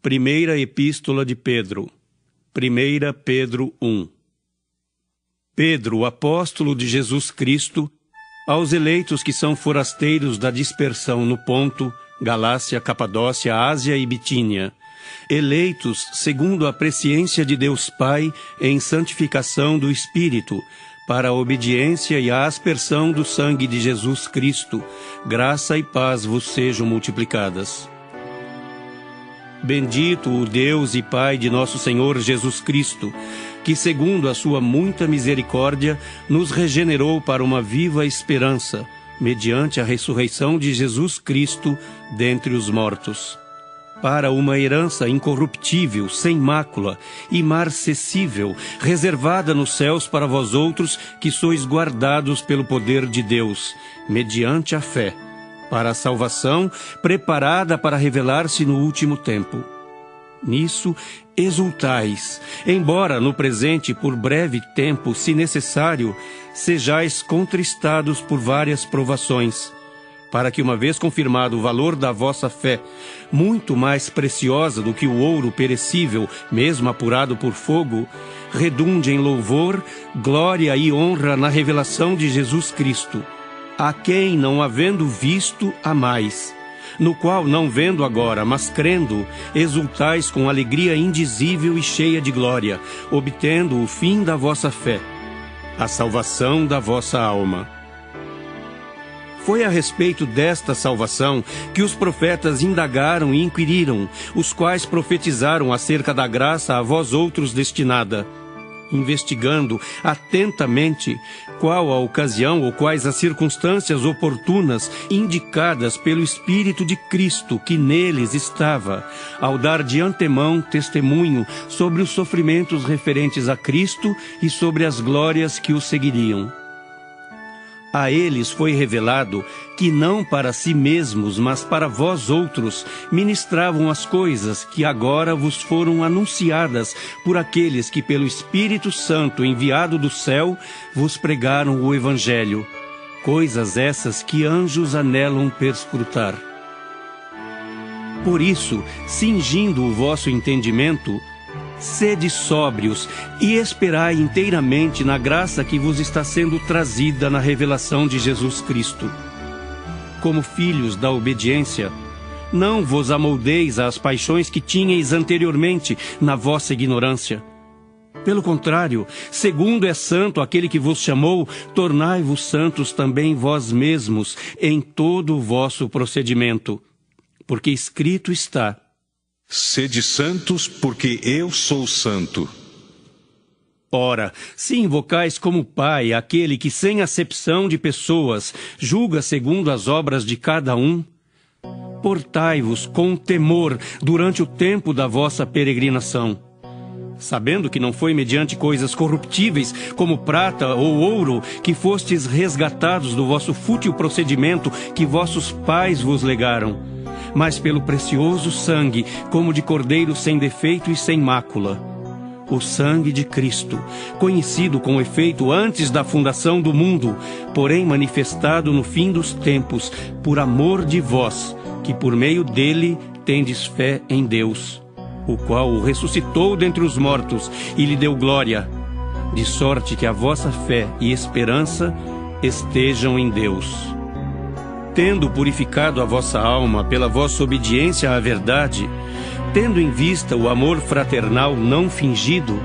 Primeira Epístola de Pedro. 1 Pedro 1. Pedro, apóstolo de Jesus Cristo, aos eleitos que são forasteiros da dispersão no Ponto, Galácia, Capadócia, Ásia e Bitínia, eleitos segundo a presciência de Deus Pai em santificação do Espírito, para a obediência e a aspersão do sangue de Jesus Cristo, graça e paz vos sejam multiplicadas. Bendito o Deus e Pai de nosso Senhor Jesus Cristo, que segundo a sua muita misericórdia nos regenerou para uma viva esperança, mediante a ressurreição de Jesus Cristo dentre os mortos, para uma herança incorruptível, sem mácula, imarcessível, reservada nos céus para vós outros que sois guardados pelo poder de Deus, mediante a fé, para a salvação preparada para revelar-se no último tempo. Nisso exultais, embora no presente por breve tempo, se necessário, sejais contristados por várias provações, para que, uma vez confirmado o valor da vossa fé, muito mais preciosa do que o ouro perecível, mesmo apurado por fogo, redunde em louvor, glória e honra na revelação de Jesus Cristo, a quem, não havendo visto, amais, no qual, não vendo agora, mas crendo, exultais com alegria indizível e cheia de glória, obtendo o fim da vossa fé, a salvação da vossa alma. Foi a respeito desta salvação que os profetas indagaram e inquiriram, os quais profetizaram acerca da graça a vós outros destinada, investigando atentamente qual a ocasião ou quais as circunstâncias oportunas indicadas pelo Espírito de Cristo que neles estava, ao dar de antemão testemunho sobre os sofrimentos referentes a Cristo e sobre as glórias que o seguiriam. A eles foi revelado que não para si mesmos, mas para vós outros, ministravam as coisas que agora vos foram anunciadas por aqueles que pelo Espírito Santo enviado do céu vos pregaram o Evangelho, coisas essas que anjos anelam perscrutar. Por isso, cingindo o vosso entendimento, sede sóbrios e esperai inteiramente na graça que vos está sendo trazida na revelação de Jesus Cristo. Como filhos da obediência, não vos amoldeis às paixões que tinhais anteriormente na vossa ignorância. Pelo contrário, segundo é santo aquele que vos chamou, tornai-vos santos também vós mesmos em todo o vosso procedimento. Porque escrito está: sede santos, porque eu sou santo. Ora, se invocais como Pai aquele que, sem acepção de pessoas, julga segundo as obras de cada um, portai-vos com temor durante o tempo da vossa peregrinação, sabendo que não foi mediante coisas corruptíveis, como prata ou ouro, que fostes resgatados do vosso fútil procedimento que vossos pais vos legaram, mas pelo precioso sangue, como de cordeiro sem defeito e sem mácula, o sangue de Cristo, conhecido com efeito antes da fundação do mundo, porém manifestado no fim dos tempos, por amor de vós, que por meio dele tendes fé em Deus, o qual o ressuscitou dentre os mortos e lhe deu glória, de sorte que a vossa fé e esperança estejam em Deus. Tendo purificado a vossa alma pela vossa obediência à verdade, tendo em vista o amor fraternal não fingido,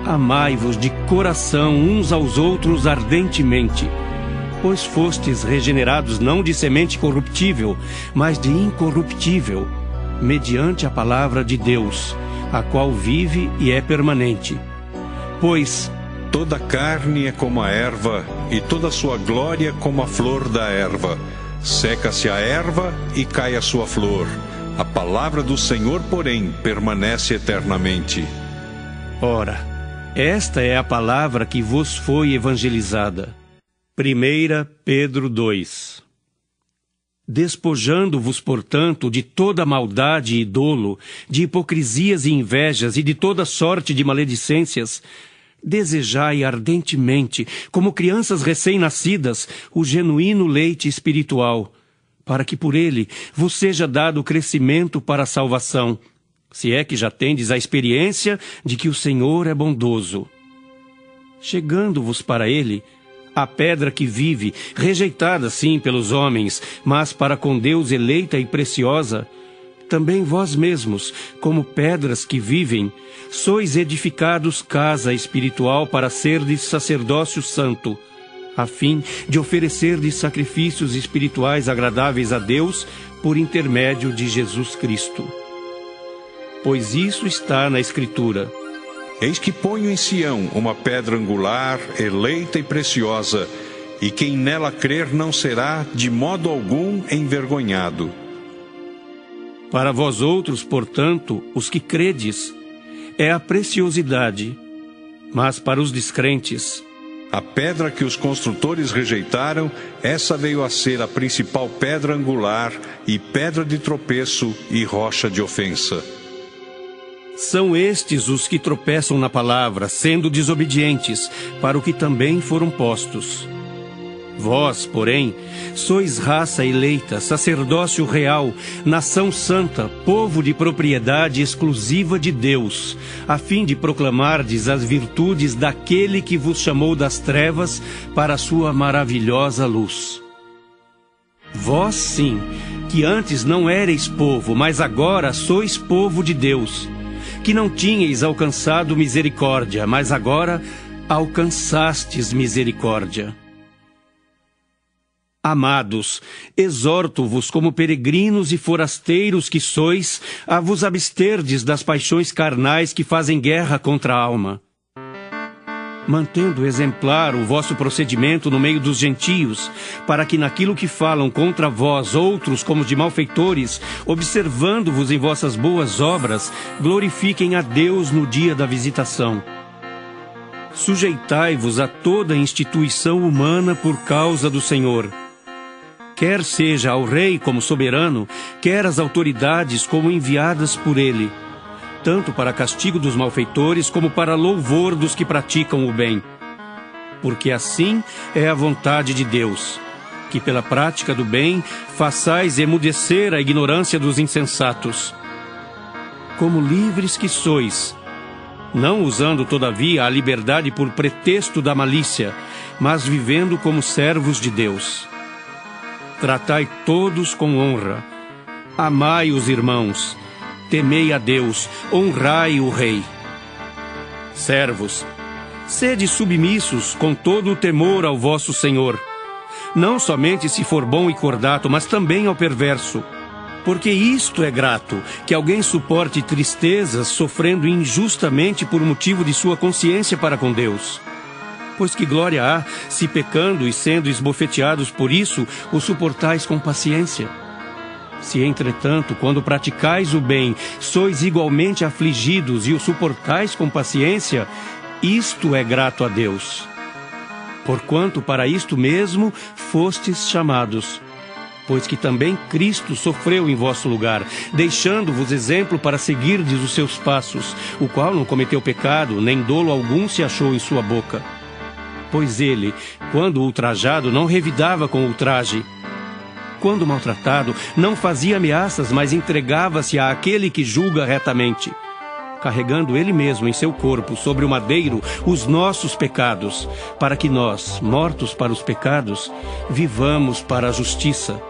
amai-vos de coração uns aos outros ardentemente, pois fostes regenerados não de semente corruptível, mas de incorruptível, mediante a palavra de Deus, a qual vive e é permanente. Pois toda carne é como a erva, e toda a sua glória como a flor da erva. Seca-se a erva e cai a sua flor. A palavra do Senhor, porém, permanece eternamente. Ora, esta é a palavra que vos foi evangelizada. 1 Pedro 2. Despojando-vos, portanto, de toda maldade e dolo, de hipocrisias e invejas e de toda sorte de maledicências, desejai ardentemente, como crianças recém-nascidas, o genuíno leite espiritual, para que por ele vos seja dado crescimento para a salvação, se é que já tendes a experiência de que o Senhor é bondoso. Chegando-vos para ele, a pedra que vive, rejeitada sim pelos homens, mas para com Deus eleita e preciosa, também vós mesmos, como pedras que vivem, sois edificados casa espiritual para serdes sacerdócio santo, a fim de oferecerdes sacrifícios espirituais agradáveis a Deus por intermédio de Jesus Cristo. Pois isso está na Escritura: Eis que ponho em Sião uma pedra angular, eleita e preciosa, e quem nela crer não será, de modo algum, envergonhado. Para vós outros, portanto, os que credes, é a preciosidade, mas para os descrentes, a pedra que os construtores rejeitaram, essa veio a ser a principal pedra angular, e pedra de tropeço e rocha de ofensa. São estes os que tropeçam na palavra, sendo desobedientes, para o que também foram postos. Vós, porém, sois raça eleita, sacerdócio real, nação santa, povo de propriedade exclusiva de Deus, a fim de proclamardes as virtudes daquele que vos chamou das trevas para a sua maravilhosa luz. Vós, sim, que antes não éreis povo, mas agora sois povo de Deus, que não tinhais alcançado misericórdia, mas agora alcançastes misericórdia. Amados, exorto-vos como peregrinos e forasteiros que sois, a vos absterdes das paixões carnais que fazem guerra contra a alma, mantendo exemplar o vosso procedimento no meio dos gentios, para que naquilo que falam contra vós outros como de malfeitores, observando-vos em vossas boas obras, glorifiquem a Deus no dia da visitação. Sujeitai-vos a toda instituição humana por causa do Senhor, quer seja ao rei como soberano, quer às autoridades como enviadas por ele, tanto para castigo dos malfeitores como para louvor dos que praticam o bem. Porque assim é a vontade de Deus, que pela prática do bem façais emudecer a ignorância dos insensatos. Como livres que sois, não usando todavia a liberdade por pretexto da malícia, mas vivendo como servos de Deus. Tratai todos com honra, amai os irmãos, temei a Deus, honrai o Rei. Servos, sede submissos com todo o temor ao vosso Senhor, não somente se for bom e cordato, mas também ao perverso. Porque isto é grato, que alguém suporte tristezas, sofrendo injustamente por motivo de sua consciência para com Deus. Pois que glória há, se pecando e sendo esbofeteados por isso, o suportais com paciência. Se, entretanto, quando praticais o bem, sois igualmente afligidos e o suportais com paciência, isto é grato a Deus. Porquanto para isto mesmo fostes chamados, pois que também Cristo sofreu em vosso lugar, deixando-vos exemplo para seguirdes os seus passos, o qual não cometeu pecado, nem dolo algum se achou em sua boca. Pois ele, quando ultrajado, não revidava com ultraje. Quando maltratado, não fazia ameaças, mas entregava-se àquele que julga retamente, carregando ele mesmo em seu corpo, sobre o madeiro, os nossos pecados, para que nós, mortos para os pecados, vivamos para a justiça.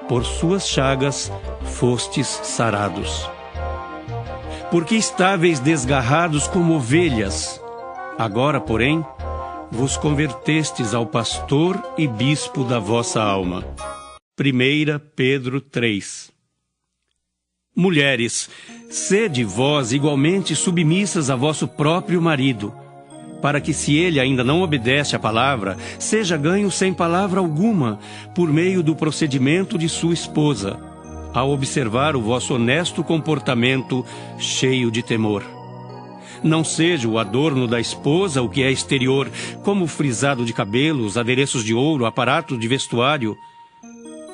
Por suas chagas fostes sarados. Porque estáveis desgarrados como ovelhas, agora, porém, vos convertestes ao pastor e bispo da vossa alma. 1 Pedro 3. Mulheres, sede vós igualmente submissas a vosso próprio marido, para que, se ele ainda não obedece à palavra, seja ganho sem palavra alguma, por meio do procedimento de sua esposa, ao observar o vosso honesto comportamento cheio de temor. Não seja o adorno da esposa o que é exterior, como o frisado de cabelos, adereços de ouro, aparato de vestuário.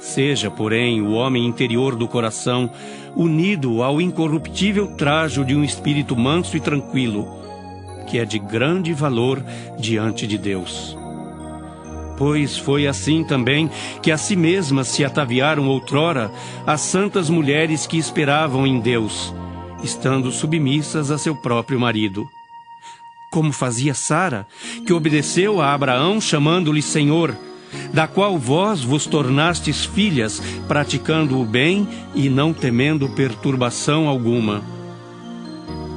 Seja, porém, o homem interior do coração, unido ao incorruptível trajo de um espírito manso e tranquilo, que é de grande valor diante de Deus. Pois foi assim também que a si mesmas se ataviaram outrora as santas mulheres que esperavam em Deus, estando submissas a seu próprio marido. Como fazia Sara, que obedeceu a Abraão chamando-lhe Senhor, da qual vós vos tornastes filhas, praticando o bem e não temendo perturbação alguma.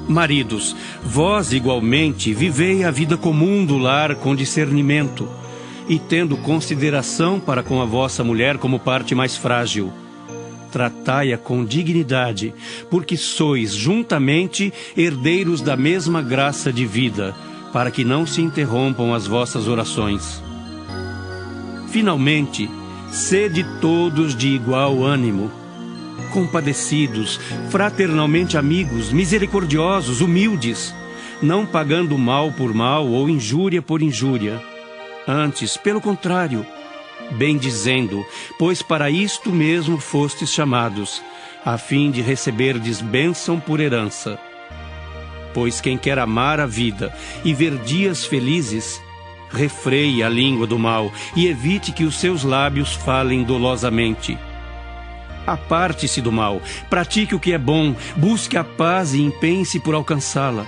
Maridos, vós igualmente vivei a vida comum do lar com discernimento, e tendo consideração para com a vossa mulher como parte mais frágil. Tratai-a com dignidade, porque sois juntamente herdeiros da mesma graça de vida, para que não se interrompam as vossas orações. Finalmente, sede todos de igual ânimo, compadecidos, fraternalmente amigos, misericordiosos, humildes, não pagando mal por mal ou injúria por injúria. Antes, pelo contrário, bendizendo, pois para isto mesmo fostes chamados, a fim de receberdes bênção por herança. Pois quem quer amar a vida e ver dias felizes, refreie a língua do mal e evite que os seus lábios falem dolosamente. Aparte-se do mal, pratique o que é bom, busque a paz e empenhe-se por alcançá-la.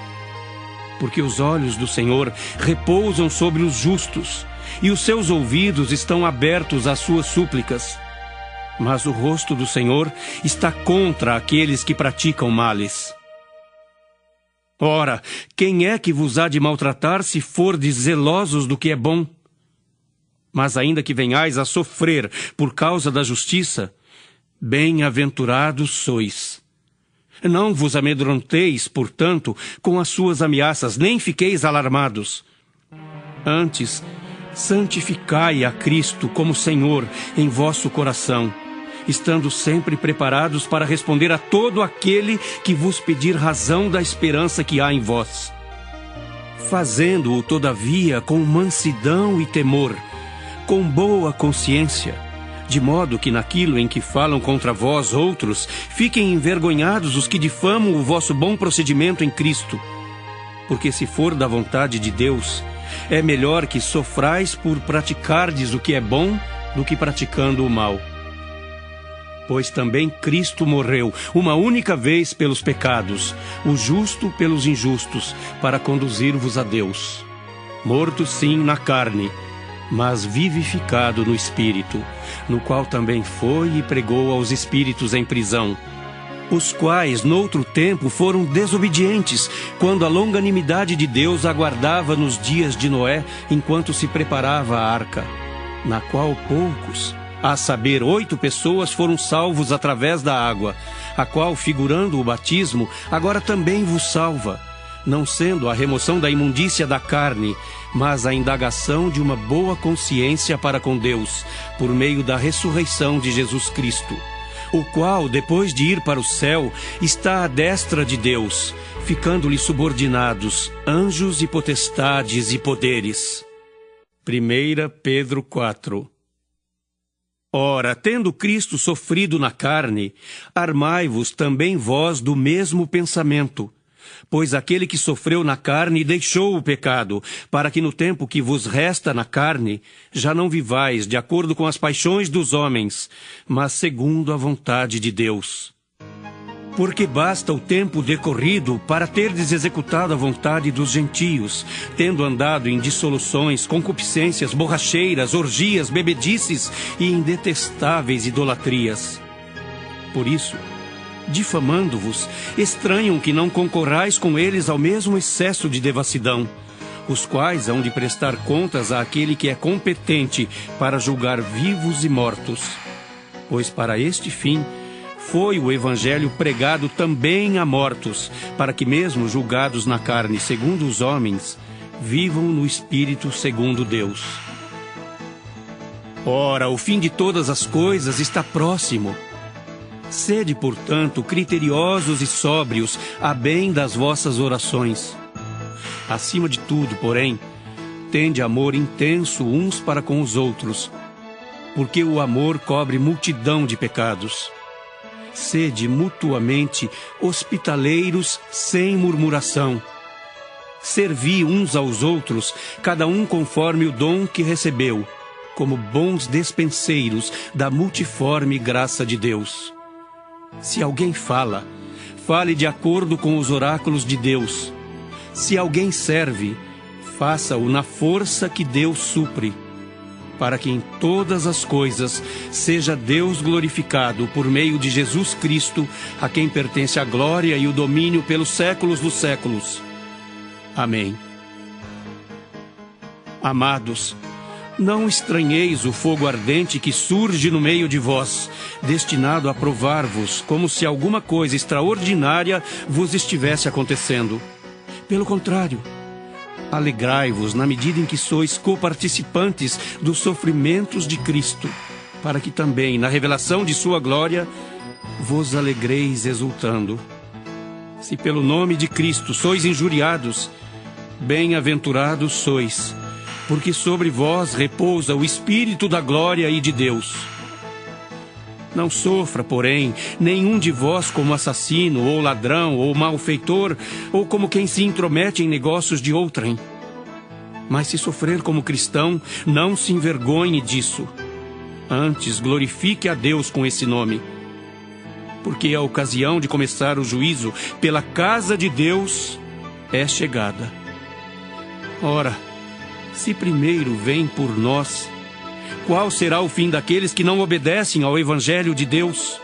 Porque os olhos do Senhor repousam sobre os justos, e os seus ouvidos estão abertos às suas súplicas. Mas o rosto do Senhor está contra aqueles que praticam males. Ora, quem é que vos há de maltratar se fordes zelosos do que é bom? Mas ainda que venhais a sofrer por causa da justiça, bem-aventurados sois. Não vos amedronteis, portanto, com as suas ameaças, nem fiqueis alarmados. Antes, santificai a Cristo como Senhor em vosso coração, estando sempre preparados para responder a todo aquele que vos pedir razão da esperança que há em vós. Fazendo-o, todavia, com mansidão e temor, com boa consciência, de modo que naquilo em que falam contra vós outros, fiquem envergonhados os que difamam o vosso bom procedimento em Cristo. Porque se for da vontade de Deus, é melhor que sofrais por praticardes o que é bom do que praticando o mal. Pois também Cristo morreu uma única vez pelos pecados, o justo pelos injustos, para conduzir-vos a Deus. Morto sim na carne, mas vivificado no Espírito, no qual também foi e pregou aos espíritos em prisão, os quais, noutro tempo, foram desobedientes, quando a longanimidade de Deus aguardava nos dias de Noé, enquanto se preparava a arca, na qual poucos, a saber, 8 pessoas, foram salvos através da água, a qual, figurando o batismo, agora também vos salva, não sendo a remoção da imundícia da carne, mas a indagação de uma boa consciência para com Deus, por meio da ressurreição de Jesus Cristo, o qual, depois de ir para o céu, está à destra de Deus, ficando-lhe subordinados anjos e potestades e poderes. 1 Pedro 4. Ora, tendo Cristo sofrido na carne, armai-vos também vós do mesmo pensamento. Pois aquele que sofreu na carne deixou o pecado, para que no tempo que vos resta na carne, já não vivais de acordo com as paixões dos homens, mas segundo a vontade de Deus. Porque basta o tempo decorrido para terdes executado a vontade dos gentios, tendo andado em dissoluções, concupiscências, borracheiras, orgias, bebedices e em detestáveis idolatrias. Por isso, difamando-vos, estranham que não concorrais com eles ao mesmo excesso de devassidão, os quais hão de prestar contas àquele que é competente para julgar vivos e mortos. Pois para este fim foi o Evangelho pregado também a mortos, para que mesmo julgados na carne segundo os homens, vivam no Espírito segundo Deus. Ora, o fim de todas as coisas está próximo. Sede, portanto, criteriosos e sóbrios, a bem das vossas orações. Acima de tudo, porém, tende amor intenso uns para com os outros, porque o amor cobre multidão de pecados. Sede mutuamente hospitaleiros sem murmuração. Servi uns aos outros, cada um conforme o dom que recebeu, como bons despenseiros da multiforme graça de Deus. Se alguém fala, fale de acordo com os oráculos de Deus. Se alguém serve, faça-o na força que Deus supre, para que em todas as coisas seja Deus glorificado por meio de Jesus Cristo, a quem pertence a glória e o domínio pelos séculos dos séculos. Amém. Amados, não estranheis o fogo ardente que surge no meio de vós, destinado a provar-vos, como se alguma coisa extraordinária vos estivesse acontecendo. Pelo contrário, alegrai-vos na medida em que sois coparticipantes dos sofrimentos de Cristo, para que também, na revelação de sua glória, vos alegreis exultando. Se pelo nome de Cristo sois injuriados, bem-aventurados sois, porque sobre vós repousa o Espírito da glória e de Deus. Não sofra, porém, nenhum de vós como assassino, ou ladrão, ou malfeitor, ou como quem se intromete em negócios de outrem. Mas se sofrer como cristão, não se envergonhe disso. Antes, glorifique a Deus com esse nome. Porque a ocasião de começar o juízo pela casa de Deus é chegada. Ora, se primeiro vem por nós, qual será o fim daqueles que não obedecem ao Evangelho de Deus?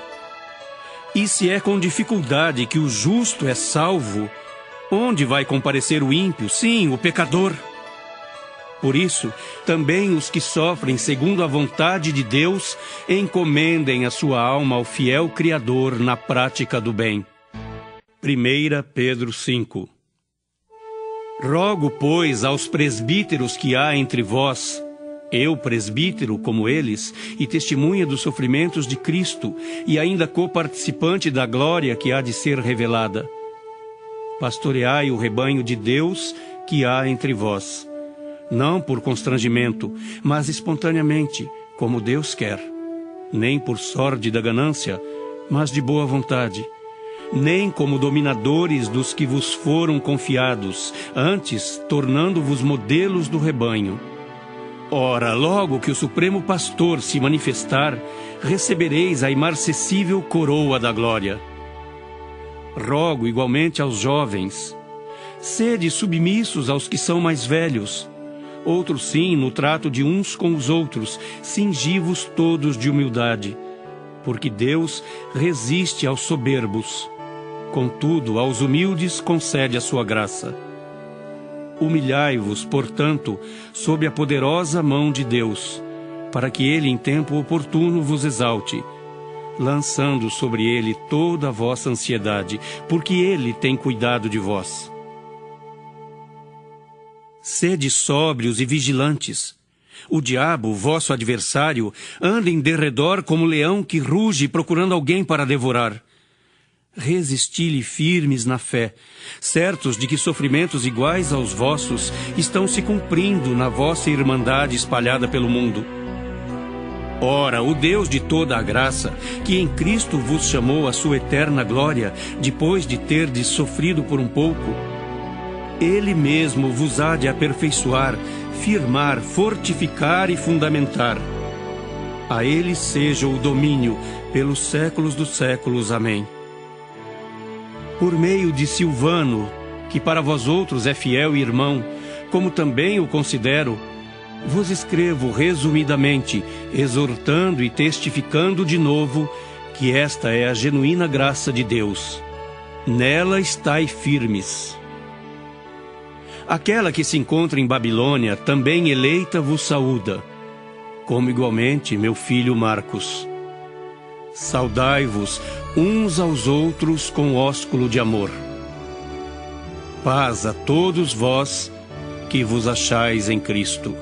E se é com dificuldade que o justo é salvo, onde vai comparecer o ímpio, sim, o pecador? Por isso, também os que sofrem segundo a vontade de Deus, encomendem a sua alma ao fiel Criador na prática do bem. 1 Pedro 5. Rogo, pois, aos presbíteros que há entre vós, eu, presbítero, como eles, e testemunha dos sofrimentos de Cristo, e ainda coparticipante da glória que há de ser revelada. Pastoreai o rebanho de Deus que há entre vós, não por constrangimento, mas espontaneamente, como Deus quer, nem por sórdida ganância, mas de boa vontade, nem como dominadores dos que vos foram confiados, antes tornando-vos modelos do rebanho. Ora, logo que o Supremo Pastor se manifestar, recebereis a imarcessível coroa da glória. Rogo igualmente aos jovens, sede submissos aos que são mais velhos, outros sim no trato de uns com os outros, cingi-vos todos de humildade, porque Deus resiste aos soberbos, contudo aos humildes concede a sua graça. Humilhai-vos, portanto, sob a poderosa mão de Deus, para que ele em tempo oportuno vos exalte, lançando sobre ele toda a vossa ansiedade, porque ele tem cuidado de vós. Sede sóbrios e vigilantes. O diabo, vosso adversário, anda em derredor como leão que ruge procurando alguém para devorar. Resisti-lhe firmes na fé, certos de que sofrimentos iguais aos vossos estão se cumprindo na vossa irmandade espalhada pelo mundo. Ora, o Deus de toda a graça, que em Cristo vos chamou à sua eterna glória, depois de terdes sofrido por um pouco, Ele mesmo vos há de aperfeiçoar, firmar, fortificar e fundamentar. A Ele seja o domínio pelos séculos dos séculos. Amém. Por meio de Silvano, que para vós outros é fiel irmão, como também o considero, vos escrevo resumidamente, exortando e testificando de novo que esta é a genuína graça de Deus. Nela estai firmes. Aquela que se encontra em Babilônia, também eleita, vos saúda, como igualmente meu filho Marcos. Saudai-vos uns aos outros com ósculo de amor. Paz a todos vós que vos achais em Cristo.